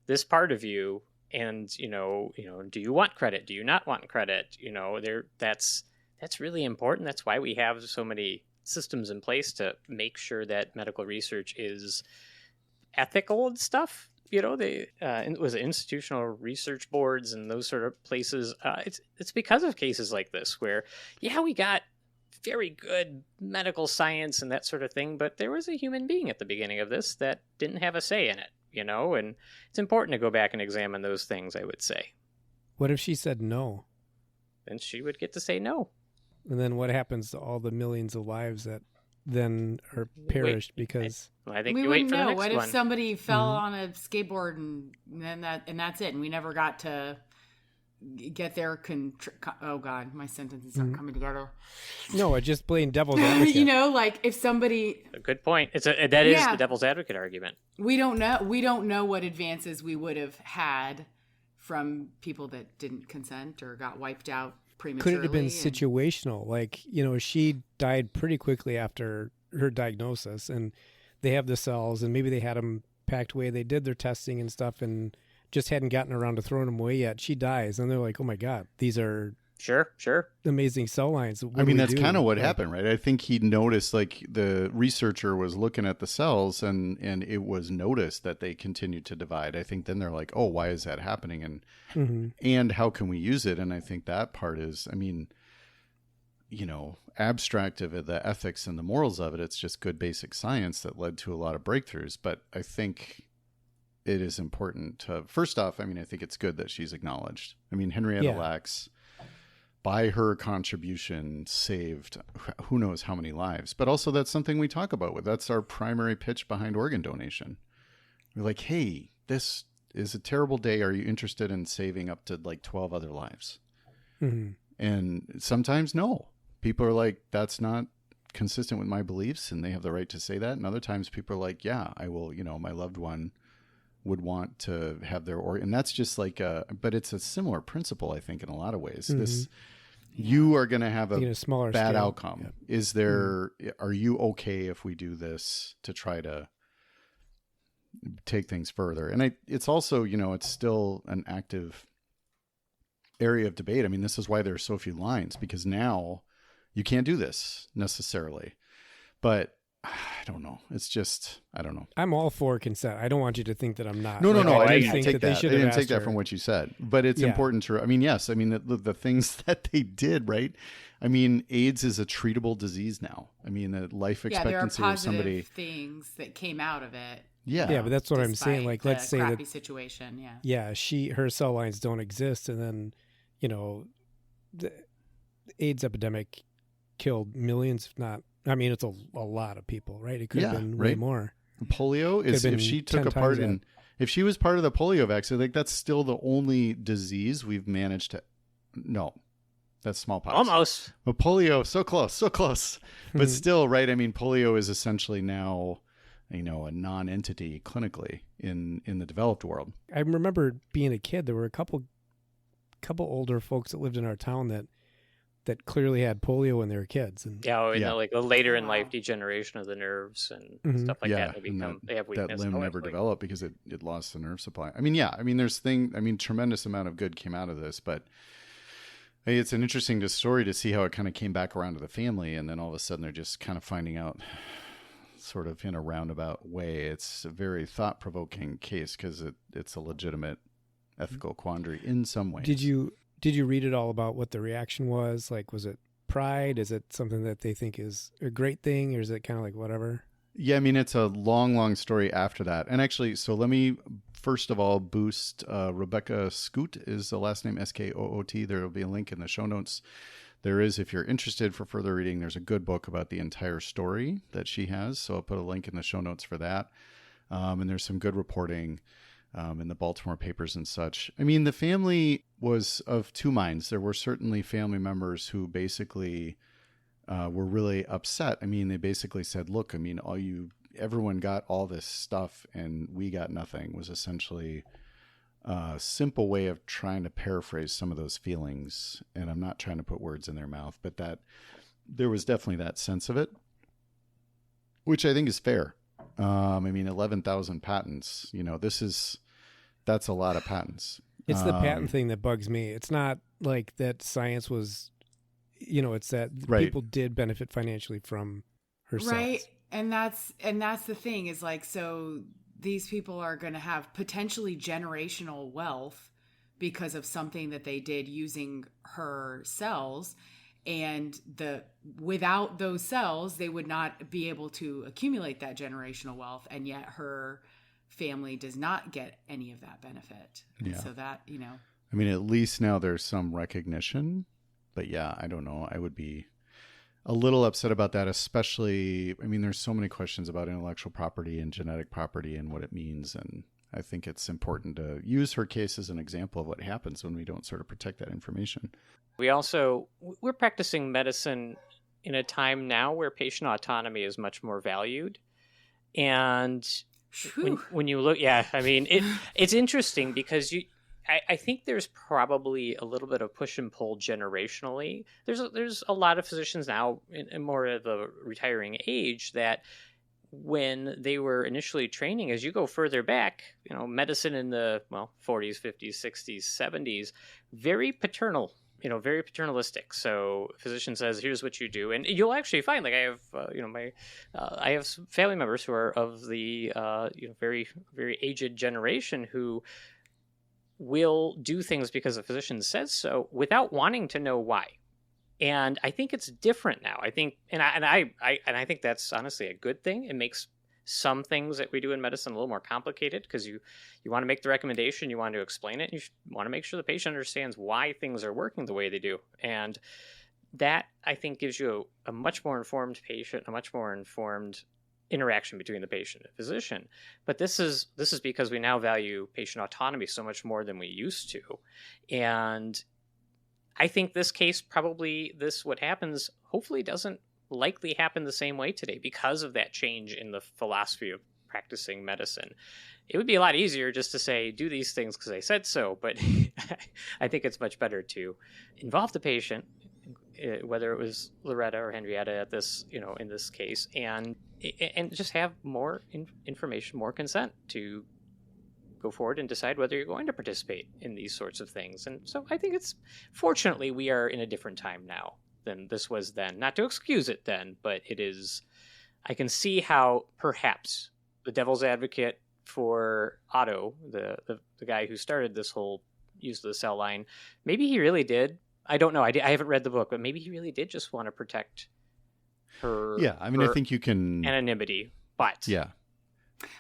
this part of you?" And do you want credit? Do you not want credit? That's really important. That's why we have so many systems in place to make sure that medical research is ethical and stuff. they was it institutional research boards and those sort of places. It's because of cases like this where, we got very good medical science and that sort of thing, but there was a human being at the beginning of this that didn't have a say in it, and it's important to go back and examine those things, I would say.
What if she said no?
Then she would get to say no.
And then what happens to all the millions of lives that then are perished because
I think
we
you wait
wouldn't
for the
know.
next
What
one.
if somebody fell on a skateboard and that's it, and we never got to get their oh God, my sentences aren't coming together.
No, it's just plain devil's advocate.
Like if somebody.
A good point. That is the devil's advocate argument.
We don't know what advances we would have had from people that didn't consent or got wiped out prematurely.
Could it have been situational? Like, she died pretty quickly after her diagnosis, and they have the cells, and maybe they had them packed away. They did their testing and stuff and just hadn't gotten around to throwing them away yet. She dies, and they're like, oh my God, these are
Sure.
amazing cell lines.
I mean, that's kind of what happened, right? I think he noticed, like, the researcher was looking at the cells and it was noticed that they continued to divide. I think then they're like, oh, why is that happening? And how can we use it? And I think that part is, I mean, abstract of the ethics and the morals of it. It's just good basic science that led to a lot of breakthroughs. But I think it is important to, first off, I mean, I think it's good that she's acknowledged. I mean, Henrietta Lacks, by her contribution, saved who knows how many lives. But also that's something we talk about. That's our primary pitch behind organ donation. We're like, hey, this is a terrible day. Are you interested in saving up to like 12 other lives? And sometimes no. People are like, that's not consistent with my beliefs, and they have the right to say that. And other times people are like, yeah, I will, my loved one would want to have their organ. And that's just like but it's a similar principle, I think, in a lot of ways. You are going to have a
smaller
bad
scale.
outcome. Is there, are you okay if we do this to try to take things further? And it's also, it's still an active area of debate. I mean, this is why there are so few lines, because now you can't do this necessarily. But I don't know. It's just, I don't know.
I'm all for consent. I don't want you to think that I'm not.
No.
I
I
just
didn't
think
take
that they
that. I
should have
didn't take
asked
that
her.
from what you said. But it's important to, I mean, yes. I mean, the things that they did, right? I mean, AIDS is a treatable disease now. I mean, the life expectancy
there are
of somebody.
positive things that came out of it.
Yeah, but that's what I'm saying. Like, let's say
crappy
that
situation.
her cell lines don't exist, and then the AIDS epidemic killed millions, if not. I mean, it's a lot of people, right? It could have been way more.
Polio is, if she took a part in, if she was part of the polio vaccine, like that's still the only disease we've managed to. No, that's smallpox.
Almost.
But polio, so close. But still, right? I mean, polio is essentially now, a non-entity clinically in the developed world.
I remember being a kid. There were a couple older folks that lived in our town that clearly had polio when they were kids. And
like the later in life degeneration of the nerves and stuff like that. They have weakness.
That limb never developed because it lost the nerve supply. I mean, tremendous amount of good came out of this, but it's an interesting story to see how it kind of came back around to the family. And then all of a sudden they're just kind of finding out sort of in a roundabout way. It's a very thought-provoking case because it's a legitimate ethical quandary in some ways.
Did you read it all about what the reaction was? Like, was it pride? Is it something that they think is a great thing, or is it kind of like whatever?
Yeah, I mean, it's a long story after that. And actually, so let me first of all boost Rebecca Scoot is the last name, Skoot. There will be a link in the show notes. There is, if you're interested for further reading, there's a good book about the entire story that she has. So I'll put a link in the show notes for that. And there's some good reporting in the Baltimore papers and such. I mean, the family was of two minds. There were certainly family members who basically were really upset. I mean, they basically said, look, I mean, everyone got all this stuff and we got nothing, was essentially a simple way of trying to paraphrase some of those feelings. And I'm not trying to put words in their mouth, but that there was definitely that sense of it, which I think is fair. I mean, 11,000 patents, that's a lot of patents.
It's the patent thing that bugs me. It's not like that science was, it's that people did benefit financially from her cells.
Right. And that's the thing is like, so these people are going to have potentially generational wealth because of something that they did using her cells. And without those cells, they would not be able to accumulate that generational wealth. And yet her family does not get any of that benefit.
Yeah.
So that,
I mean, at least now there's some recognition, but yeah, I don't know. I would be a little upset about that, especially, I mean, there's so many questions about intellectual property and genetic property and what it means. And I think it's important to use her case as an example of what happens when we don't sort of protect that information.
We're practicing medicine in a time now where patient autonomy is much more valued. And when you look, I mean, it's interesting because I think there's probably a little bit of push and pull generationally. There's a lot of physicians now in more of the retiring age that when they were initially training, as you go further back, medicine in the 40s, 50s, 60s, 70s, very paternal, very paternalistic. So a physician says, here's what you do. And you'll actually find, like I have, I have some family members who are of the, very, very aged generation who will do things because the physician says so without wanting to know why. And I think it's different now. I think, and I think that's honestly a good thing. It makes some things that we do in medicine a little more complicated because you want to make the recommendation, you want to explain it, and you want to make sure the patient understands why things are working the way they do. And that, I think, gives you a much more informed patient, a much more informed interaction between the patient and physician. But this is because we now value patient autonomy so much more than we used to. And I think this case, probably what happens, hopefully doesn't likely happen the same way today because of that change in the philosophy of practicing medicine. It would be a lot easier just to say, do these things because I said so. But I think it's much better to involve the patient, whether it was Loretta or Henrietta at this, in this case, and just have more information, more consent to go forward and decide whether you're going to participate in these sorts of things. And so I think fortunately, we are in a different time now than this was then. Not to excuse it then, but it is, I can see how perhaps the devil's advocate for Otto, the guy who started this whole use of the cell line, maybe he really did. I don't know. I haven't read the book, but maybe he really did just want to protect her.
Yeah, I mean, I think you can
anonymity, but
yeah.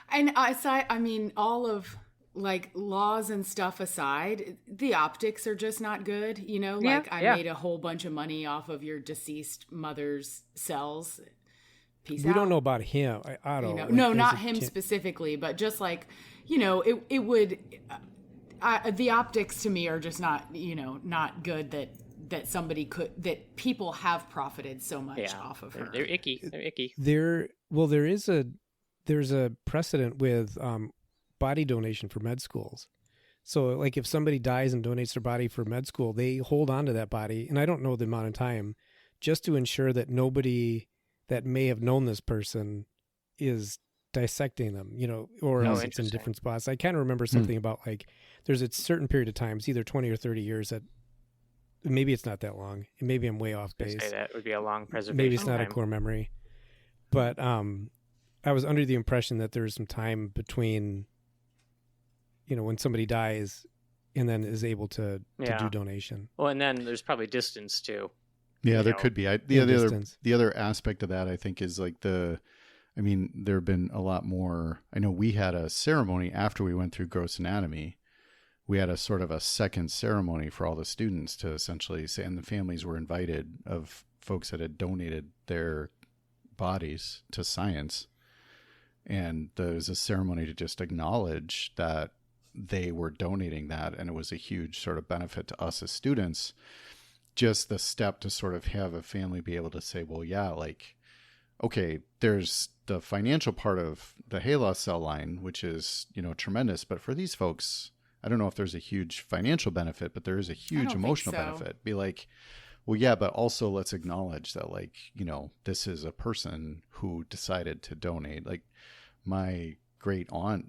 And I mean, all of like laws and stuff aside, the optics are just not good. I made a whole bunch of money off of your deceased mother's cells. Peace out.
We don't know about him, Otto.
No, not him specifically, but just like, it would. The optics to me are just not, not good that people have profited so much off of her.
They're icky.
There's a precedent with body donation for med schools. So like if somebody dies and donates their body for med school, they hold on to that body, and I don't know the amount of time, just to ensure that nobody that may have known this person is dissecting them, or else it's in different spots. I kind of remember something about like there's a certain period of time, it's either 20 or 30 years that maybe it's not that long. Maybe I'm way off base.
Say that would be a long preservation.
Maybe it's not a core memory, but I was under the impression that there's some time between, when somebody dies and then is able to do donation.
Well, and then there's probably distance too.
Yeah, there could be. The other aspect of that, I think, is like there have been a lot more. I know we had a ceremony after we went through gross anatomy. We had a sort of a second ceremony for all the students to essentially say, and the families were invited, of folks that had donated their bodies to science. And there was a ceremony to just acknowledge that they were donating that. And it was a huge sort of benefit to us as students. Just the step to sort of have a family be able to say, well, yeah, like, okay, there's the financial part of the HALA cell line, which is, tremendous. But for these folks, I don't know if there's a huge financial benefit, but there is a huge emotional benefit. Be like, well, yeah, but also let's acknowledge that, like, this is a person who decided to donate. Like, my great aunt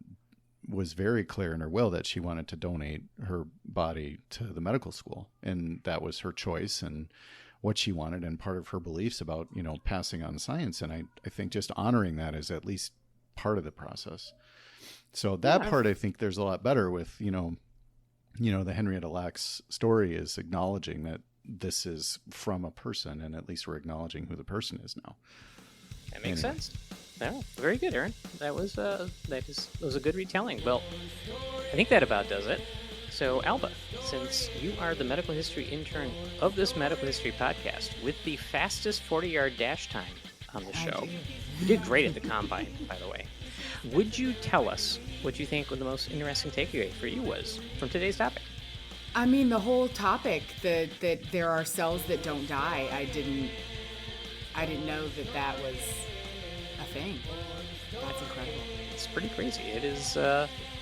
was very clear in her will that she wanted to donate her body to the medical school, and that was her choice and what she wanted and part of her beliefs about, passing on science. And I think just honoring that is at least part of the process. So that part, I think there's a lot better with, the Henrietta Lacks story is acknowledging that this is from a person, and at least we're acknowledging who the person is now.
That makes sense. No, very good, Aaron. That was a good retelling. Well, I think that about does it. So, Alba, since you are the medical history intern of this medical history podcast with the fastest 40-yard dash time on the show, you did great at the combine, by the way. Would you tell us what you think the most interesting takeaway for you was from today's topic?
I mean, the whole topic that there are cells that don't die. I didn't know that was a thing. That's incredible.
It's pretty crazy. It is.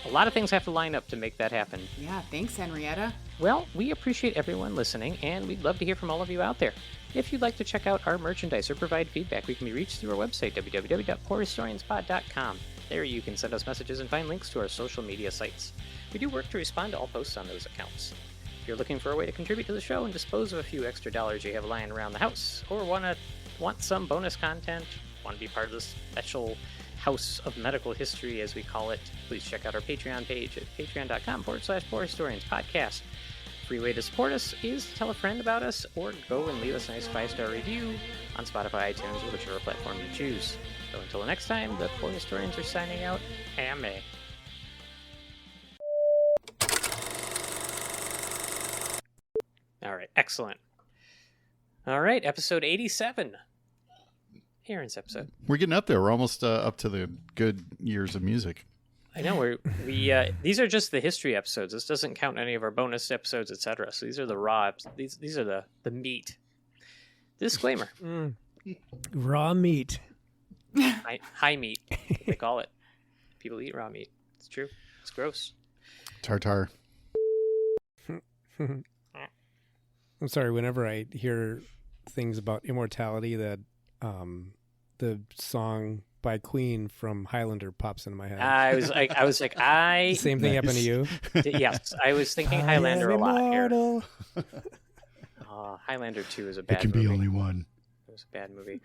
A lot of things have to line up to make that happen.
Yeah, thanks, Henrietta.
Well, we appreciate everyone listening, and we'd love to hear from all of you out there. If you'd like to check out our merchandise or provide feedback, we can be reached through our website, www.poorhistorianspod.com. There you can send us messages and find links to our social media sites. We do work to respond to all posts on those accounts. If you're looking for a way to contribute to the show and dispose of a few extra dollars you have lying around the house, or want some bonus content, want to be part of this special House of Medical History, as we call it, please check out our Patreon page at patreon.com/poorhistorianspodcast. Free way to support us is to tell a friend about us, or go and leave us a nice 5-star review on Spotify, iTunes, or whichever platform you choose. So until next time, the Poor Historians are signing out. Ame. All right, excellent. All right, episode 87. Aaron's episode.
We're getting up there. We're almost up to the good years of music.
I know we these are just the history episodes. This doesn't count any of our bonus episodes, etc. So these are the raw. These are the meat. Disclaimer:
Raw meat.
High meat. They call it. People eat raw meat. It's true. It's gross.
Tartar.
I'm sorry. Whenever I hear things about immortality, that the song by Queen from Highlander pops into my head.
I was like,
Same thing happened to you?
Yes, I was thinking Highlander a lot here. Highlander 2 is a bad movie.
It can be only one.
It was a bad movie.